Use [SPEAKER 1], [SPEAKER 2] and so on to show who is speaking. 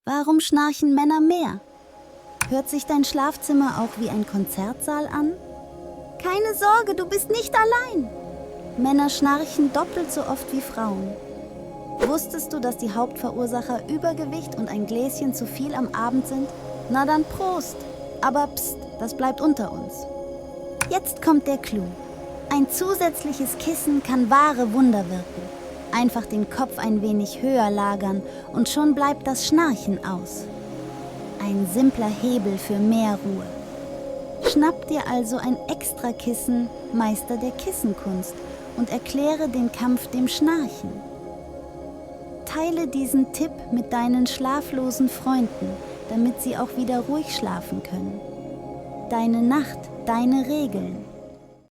[SPEAKER 1] Warum schnarchen Männer mehr? Hört sich dein Schlafzimmer auch wie ein Konzertsaal an? Keine Sorge, du bist nicht allein. Männer schnarchen doppelt so oft wie Frauen. Wusstest du, dass die Hauptverursacher Übergewicht und ein Gläschen zu viel am Abend sind? Na dann Prost! Aber pst, das bleibt unter uns. Jetzt kommt der Clou. Ein zusätzliches Kissen kann wahre Wunder wirken. Einfach den Kopf ein wenig höher lagern und schon bleibt das Schnarchen aus. Ein simpler Hebel für mehr Ruhe. Schnapp dir also ein Extrakissen, Meister der Kissenkunst, und erkläre den Kampf dem Schnarchen. Teile diesen Tipp mit deinen schlaflosen Freunden, damit sie auch wieder ruhig schlafen können. Deine Nacht, deine Regeln.